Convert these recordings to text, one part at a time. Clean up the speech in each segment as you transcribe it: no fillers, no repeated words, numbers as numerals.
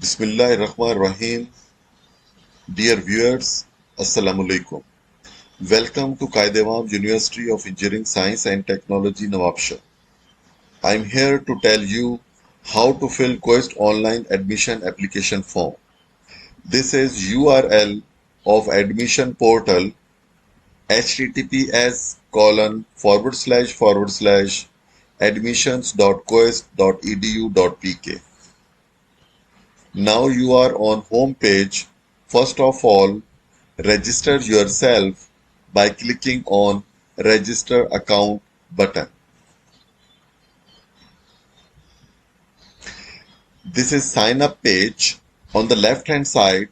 Bismillahirrahmanirrahim. Dear viewers, Assalamu alaikum. Welcome to QUEST University of Engineering Science and Technology Nawabshah. I am here to tell you how to fill QUEST online admission application form. This is URL of admission portal https://admissions.quest.edu.pk. Now you are on home page. First of all, register yourself by clicking on Register Account button. This is sign up page. On the left hand side,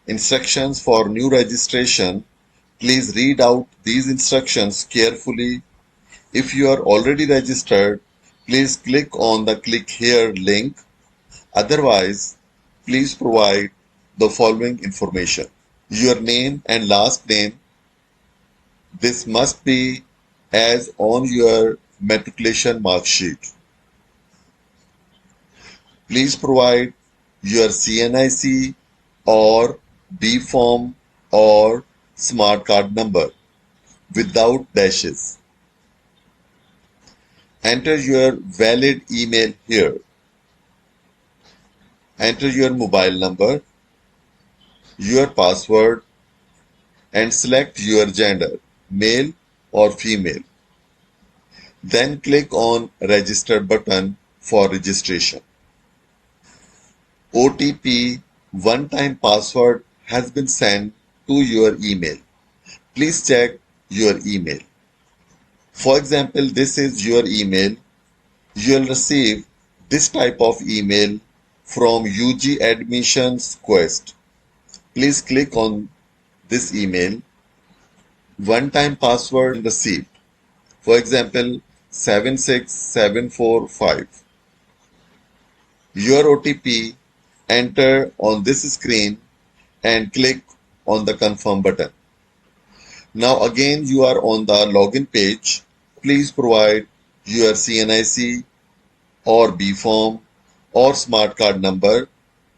instructions for new registration. Please read out these instructions carefully. If you are already registered, please click on the click here link. Otherwise, please provide the following information. Your name and last name. This must be as on your matriculation mark sheet. Please provide your CNIC or B form or smart card number without dashes. Enter your valid email here. Enter your mobile number, your password, and select your gender, male or female. Then click on Register button for registration. OTP one-time password has been sent to your email. Please check your email. For example, this is your email. You'll receive this type of email from UG Admissions Quest. Please click on this email. One-time password received. For example, 76745. Your OTP enter on this screen and click on the confirm button. Now again you are on the login page. Please provide your CNIC or B form or smart card number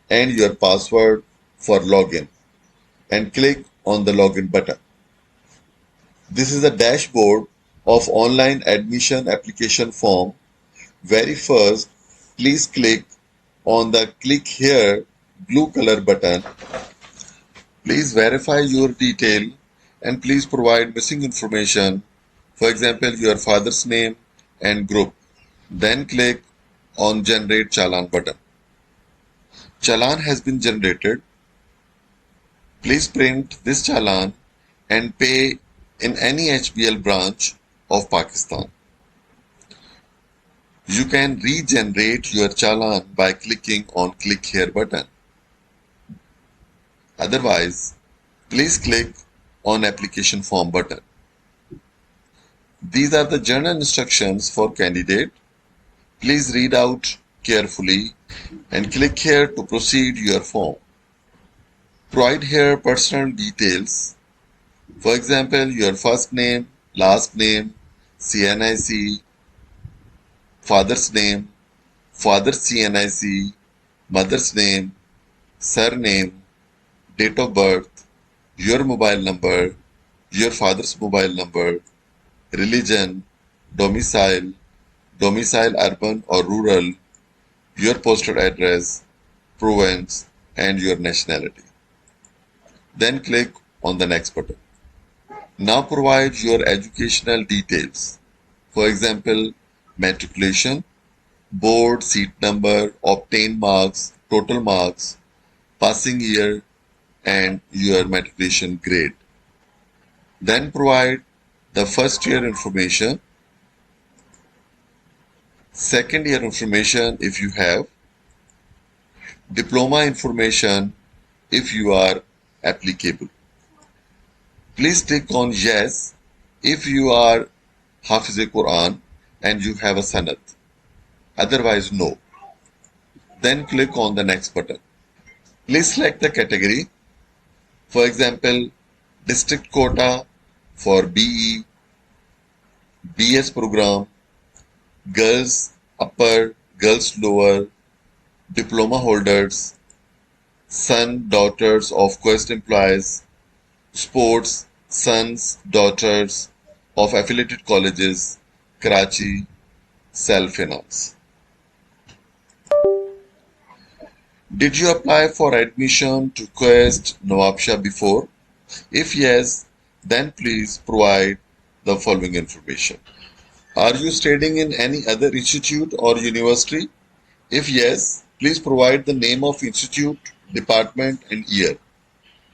and your password for login and click on the login button. This is a dashboard of online admission application form. Very first, please click on the click here blue color button. Please verify your detail and please provide missing information. For example, your father's name and group. Then click on generate challan button. Challan has been generated. Please print this challan and pay in any HBL branch of Pakistan. You can regenerate your challan by clicking on click here button. Otherwise, please click on application form button. These are the general instructions for candidate. Please read out carefully and click here to proceed your form. Provide here personal details. For example, your first name, last name, CNIC, father's name, father's CNIC, mother's name, surname, date of birth, your mobile number, your father's mobile number, religion, domicile urban or rural, your postal address, province, and your nationality. Then click on the next button. Now provide your educational details. For example, matriculation, board, seat number, obtained marks, total marks, passing year, and your matriculation grade. Then provide the first year information, second year information if you have, diploma information if you are applicable. Please click on yes if you are Hafiz-e-Quran and you have a sanad. Otherwise, no. Then click on the next button. Please select the category. For example, district quota for BE, BS program, girls upper, girls lower, diploma holders, son, daughters of Quest employees, sports, sons, daughters of affiliated colleges, Karachi, self-finance. Did you apply for admission to QUEST Nawabshah before? If yes, then please provide the following information. Are you studying in any other institute or university? If yes, please provide the name of institute, department and year.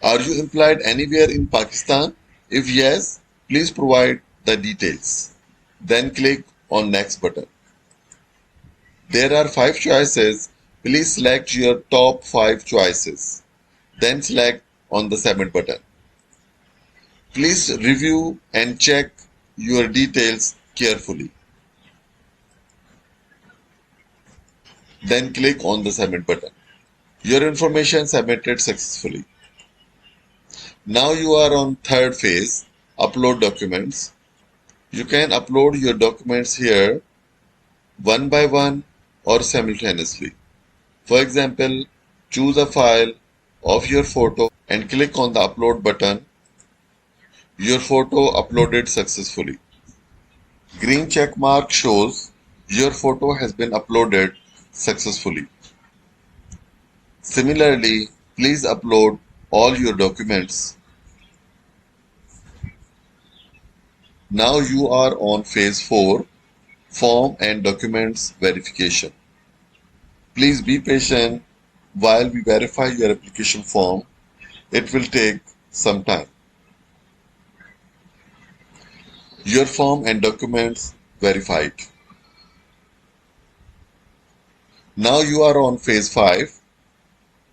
Are you employed anywhere in Pakistan? If yes, please provide the details. Then click on next button. There are 5 choices. Please select your top 5 choices. Then select on the submit button. Please review and check your details carefully. Then click on the submit button. Your information submitted successfully. Now you are on third phase, upload documents. You can upload your documents here one by one or simultaneously. For example, choose a file of your photo and click on the upload button. Your photo uploaded successfully. Green check mark shows your photo has been uploaded successfully. Similarly, please upload all your documents. Now you are on phase 4, form and documents verification. Please be patient while we verify your application form. It will take some time. Your form and documents verified. Now you are on phase 5.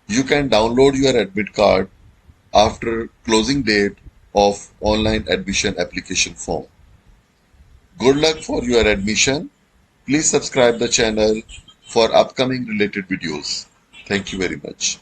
You can download your admit card after closing date of online admission application form. Good luck for your admission. Please subscribe the channel for upcoming related videos. Thank you very much.